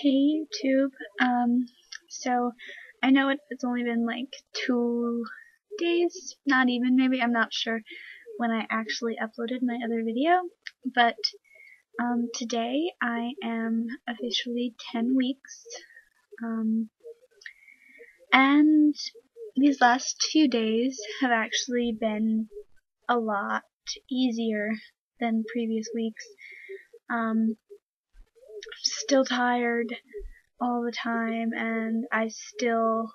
Hey YouTube. So I know it's only been like 2 days, not even, maybe, I'm not sure when I actually uploaded my other video, but today I am officially 10 weeks, and these last few days have actually been a lot easier than previous weeks. Still tired all the time, and I still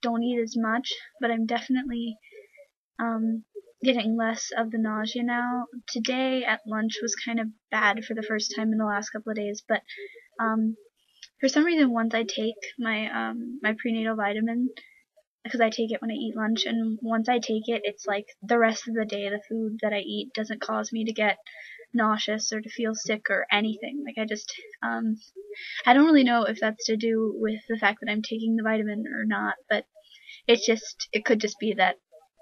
don't eat as much, but I'm definitely getting less of the nausea now. Today at lunch was kind of bad for the first time in the last couple of days, but for some reason once I take my my prenatal vitamin, because I take it when I eat lunch, and once I take it, it's like the rest of the day the food that I eat doesn't cause me to get nauseous or to feel sick or anything. Like I don't really know if that's to do with the fact that I'm taking the vitamin or not, but it could just be that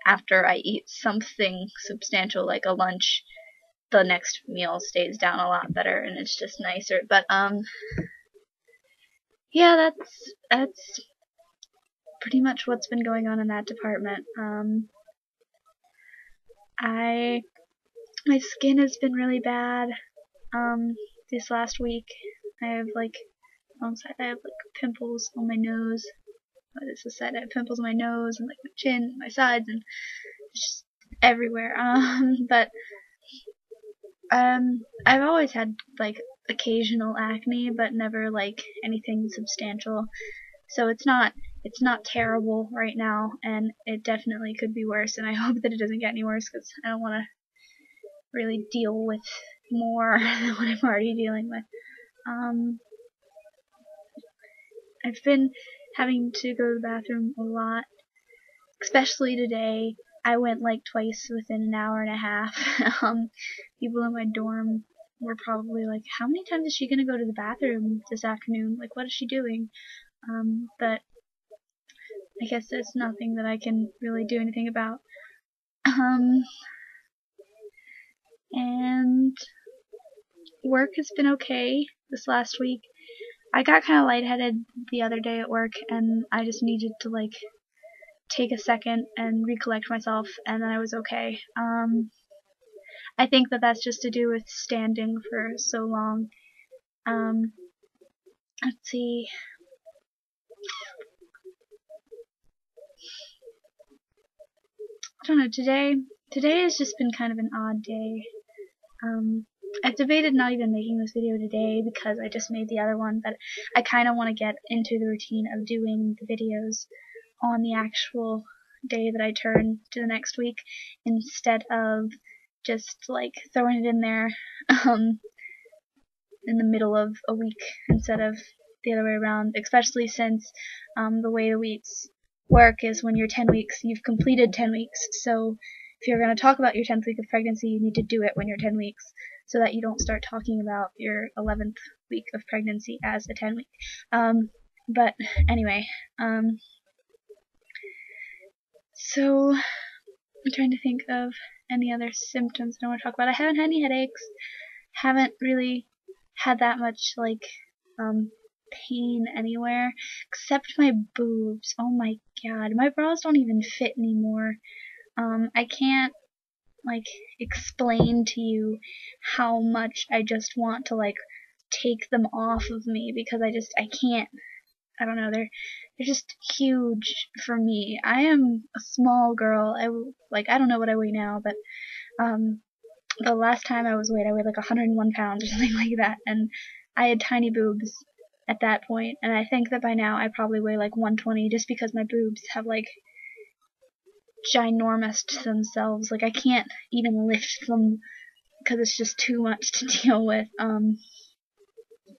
after I eat something substantial like a lunch, the next meal stays down a lot better and it's just nicer. But yeah, that's pretty much what's been going on in that department. My skin has been really bad this last week. I have like pimples on my nose. This is side. I have pimples on my nose and like my chin, my sides, and just everywhere. But I've always had like occasional acne, but never like anything substantial. So it's not terrible right now, and it definitely could be worse. And I hope that it doesn't get any worse, because I don't want to really deal with more than what I'm already dealing with. I've been having to go to the bathroom a lot, especially today. I went like twice within an hour and a half. People in my dorm were probably like, how many times is she gonna go to the bathroom this afternoon? Like, what is she doing? But I guess there's nothing that I can really do anything about. And work has been okay this last week. I got kind of lightheaded the other day at work, and I just needed to like take a second and recollect myself, and then I was okay. I think that that's just to do with standing for so long. Let's see. I don't know, today has just been kind of an odd day. I debated not even making this video today because I just made the other one, but I kind of want to get into the routine of doing the videos on the actual day that I turn to the next week, instead of just like throwing it in there in the middle of a week instead of the other way around, especially since the way the weeks work is when you're 10 weeks, you've completed 10 weeks. So if you're going to talk about your 10th week of pregnancy, you need to do it when you're 10 weeks so that you don't start talking about your 11th week of pregnancy as a 10 week. But anyway, so I'm trying to think of any other symptoms I want to talk about. I haven't had any headaches, haven't really had that much like pain anywhere except my boobs. Oh my god, my bras don't even fit anymore. I can't like explain to you how much I just want to like take them off of me, because I can't. I don't know, they're just huge for me. I am a small girl. I don't know what I weigh now, but the last time I weighed like 101 pounds or something like that, and I had tiny boobs at that point, and I think that by now I probably weigh like 120, just because my boobs have like ginormous to themselves. Like I can't even lift them because it's just too much to deal with.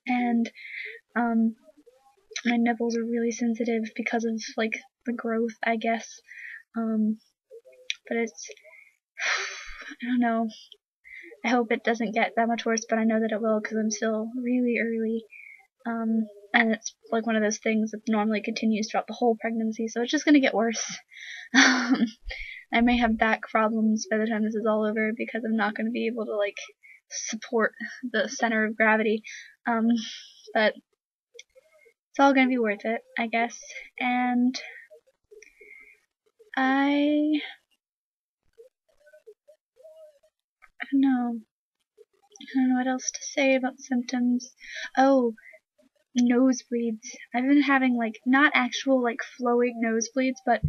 And my nipples are really sensitive because of like the growth, I guess. But it's, I don't know. I hope it doesn't get that much worse, but I know that it will because I'm still really early. And it's like one of those things that normally continues throughout the whole pregnancy, so it's just gonna get worse. I may have back problems by the time this is all over because I'm not gonna be able to like support the center of gravity. But it's all gonna be worth it, I guess. And I don't know. I don't know what else to say about symptoms. Oh, nosebleeds. I've been having like not actual like flowing nosebleeds, but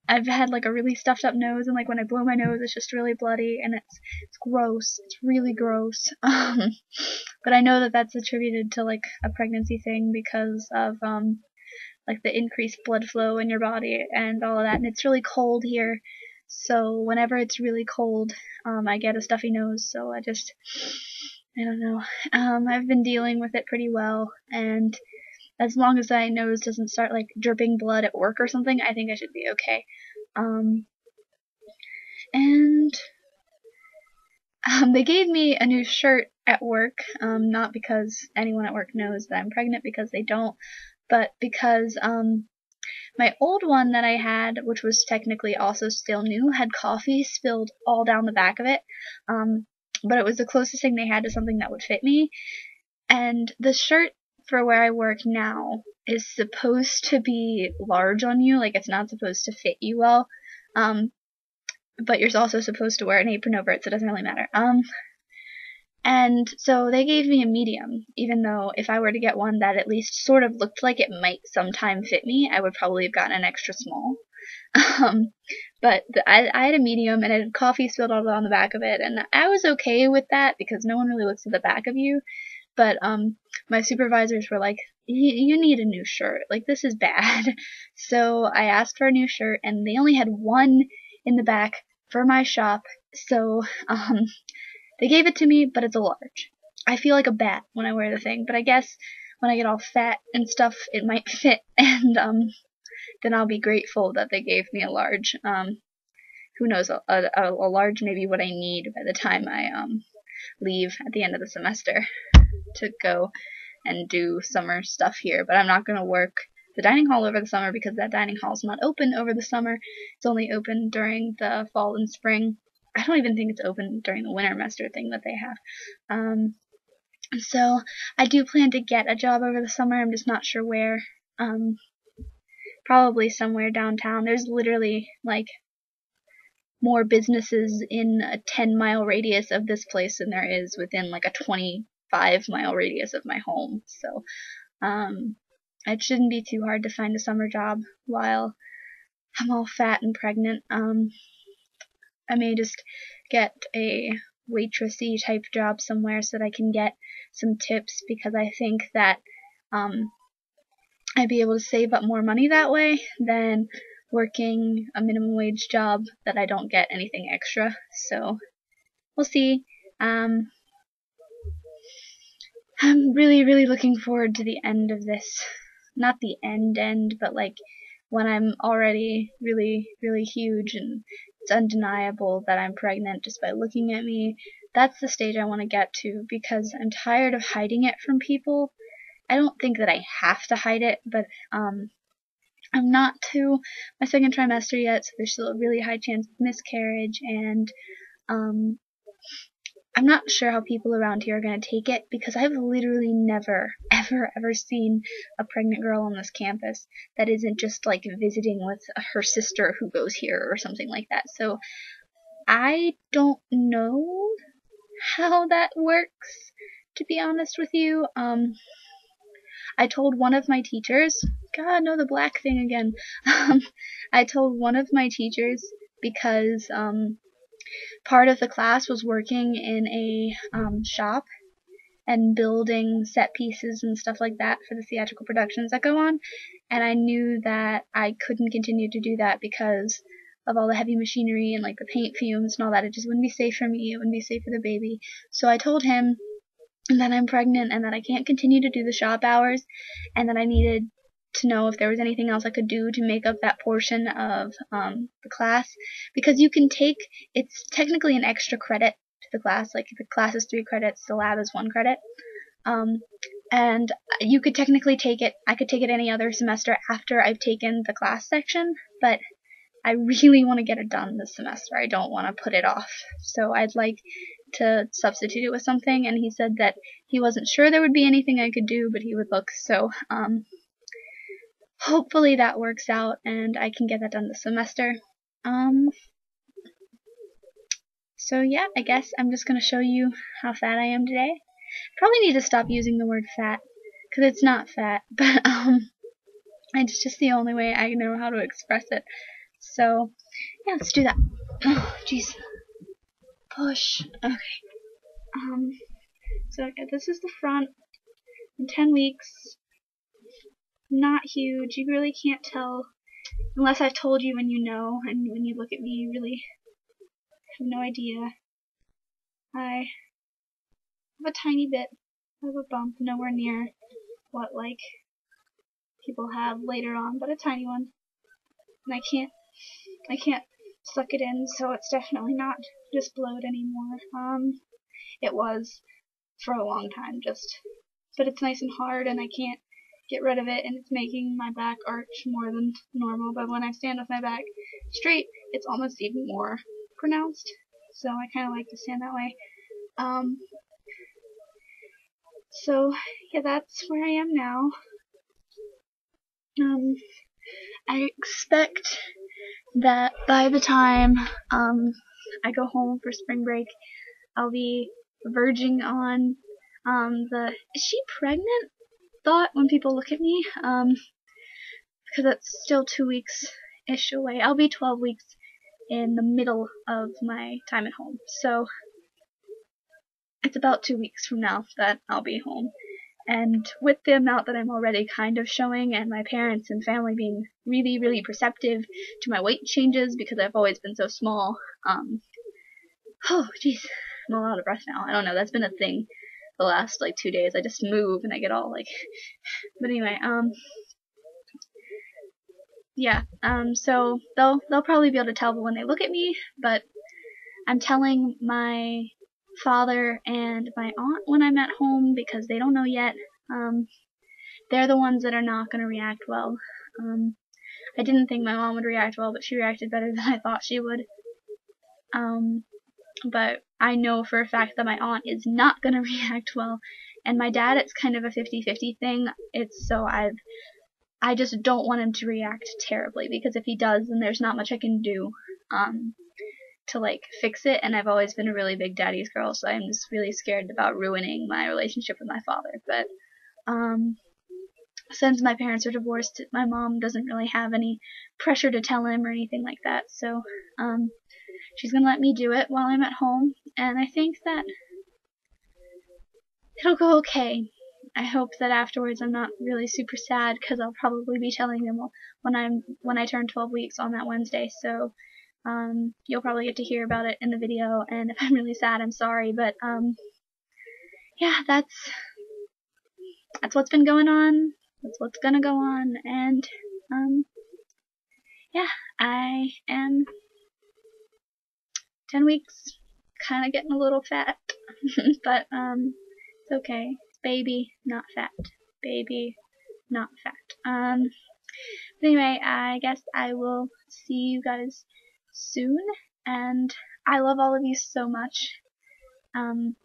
I've had like a really stuffed up nose, and like when I blow my nose, it's just really bloody, and it's gross. It's really gross. But I know that that's attributed to like a pregnancy thing because of like the increased blood flow in your body and all of that. And it's really cold here, so whenever it's really cold, I get a stuffy nose. So I don't know. I've been dealing with it pretty well, and as long as my nose doesn't start like dripping blood at work or something, I think I should be okay. And they gave me a new shirt at work, not because anyone at work knows that I'm pregnant, because they don't, but because my old one that I had, which was technically also still new, had coffee spilled all down the back of it, but it was the closest thing they had to something that would fit me. And the shirt for where I work now is supposed to be large on you, like it's not supposed to fit you well, but you're also supposed to wear an apron over it, so it doesn't really matter. And so they gave me a medium, even though if I were to get one that at least sort of looked like it might sometime fit me, I would probably have gotten an extra small. But I had a medium, and it had coffee spilled all on the back of it, and I was okay with that because no one really looks at the back of you. But my supervisors were like, you need a new shirt. Like, this is bad. So I asked for a new shirt, and they only had one in the back for my shop. So they gave it to me, but it's a large. I feel like a bat when I wear the thing, but I guess when I get all fat and stuff, it might fit, and then I'll be grateful that they gave me a large. Who knows, a large may be what I need by the time I leave at the end of the semester to go and do summer stuff here. But I'm not going to work the dining hall over the summer because that dining hall is not open over the summer. It's only open during the fall and spring. I don't even think it's open during the winter semester thing that they have. So I do plan to get a job over the summer. I'm just not sure where. Probably somewhere downtown. There's literally like more businesses in a 10-mile radius of this place than there is within like a 25-mile radius of my home. So it shouldn't be too hard to find a summer job while I'm all fat and pregnant. I may just get a waitressy type job somewhere so that I can get some tips, because I think that I'd be able to save up more money that way than working a minimum wage job that I don't get anything extra. So we'll see. I'm really, really looking forward to the end of this. Not the end, but like when I'm already really, really huge and it's undeniable that I'm pregnant just by looking at me. That's the stage I want to get to, because I'm tired of hiding it from people. I don't think that I have to hide it, but I'm not to my second trimester yet, so there's still a really high chance of miscarriage, and I'm not sure how people around here are going to take it, because I've literally never, ever seen a pregnant girl on this campus that isn't just like visiting with her sister who goes here or something like that. So I don't know how that works, to be honest with you. I told one of my teachers, God, no, the black thing again. I told one of my teachers because part of the class was working in a shop and building set pieces and stuff like that for the theatrical productions that go on, and I knew that I couldn't continue to do that because of all the heavy machinery and like the paint fumes and all that. It just wouldn't be safe for me, it wouldn't be safe for the baby. So I told him that I'm pregnant and that I can't continue to do the shop hours, and that I needed to know if there was anything else I could do to make up that portion of the class, because you can take, it's technically an extra credit to the class. Like if the class is 3 credits, the lab is 1 credit, and you could technically take it, I could take it any other semester after I've taken the class section, but I really want to get it done this semester. I don't want to put it off. So I'd like to substitute it with something, and he said that he wasn't sure there would be anything I could do, but he would look. So hopefully that works out and I can get that done this semester. So yeah, I guess I'm just gonna show you how fat I am today. Probably need to stop using the word fat, because it's not fat, but it's just the only way I know how to express it. So yeah, let's do that. Oh, jeez. Push. Okay. So okay, this is the front. In 10 weeks. Not huge. You really can't tell unless I've told you and you know, and when you look at me you really have no idea. I have a tiny bit of a bump, nowhere near what like people have later on, but a tiny one. And I can't suck it in, so it's definitely not just bloat anymore. It was for a long time, but it's nice and hard and I can't get rid of it, and it's making my back arch more than normal, but when I stand with my back straight, it's almost even more pronounced, so I kind of like to stand that way. So yeah, that's where I am now. I expect that by the time I go home for spring break, I'll be verging on the "is she pregnant?" thought when people look at me, because it's still 2 weeks-ish away. I'll be 12 weeks in the middle of my time at home, so it's about 2 weeks from now that I'll be home. And with the amount that I'm already kind of showing, and my parents and family being really, really perceptive to my weight changes because I've always been so small, oh jeez, I'm all out of breath now. I don't know, that's been a thing the last like 2 days. I just move and I get all like, but anyway, yeah, so they'll probably be able to tell when they look at me, but I'm telling my father and my aunt when I'm at home because they don't know yet. They're the ones that are not going to react well. I didn't think my mom would react well, but she reacted better than I thought she would. But I know for a fact that my aunt is not going to react well, and my dad, it's kind of a 50-50 thing. I just don't want him to react terribly, because if he does, then there's not much I can do to like fix it, and I've always been a really big daddy's girl, so I'm just really scared about ruining my relationship with my father. But since my parents are divorced, my mom doesn't really have any pressure to tell him or anything like that, so she's gonna let me do it while I'm at home, and I think that it'll go okay. I hope that afterwards I'm not really super sad, because I'll probably be telling them when I turn 12 weeks on that Wednesday, so you'll probably get to hear about it in the video, and if I'm really sad, I'm sorry, but yeah, that's what's been going on, that's what's gonna go on, and yeah, I am 10 weeks, kind of getting a little fat, but it's okay. Baby, not fat. Baby, not fat. But anyway, I guess I will see you guys soon, and I love all of you so much. I'm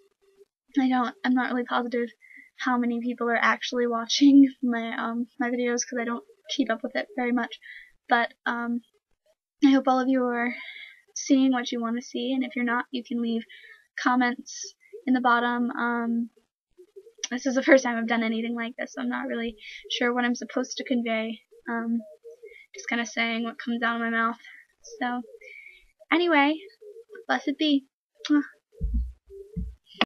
not really positive how many people are actually watching my my videos, because I don't keep up with it very much, but I hope all of you are seeing what you want to see, and if you're not, you can leave comments in the bottom. This is the first time I've done anything like this, so I'm not really sure what I'm supposed to convey. Just kind of saying what comes out of my mouth. So, anyway, blessed be.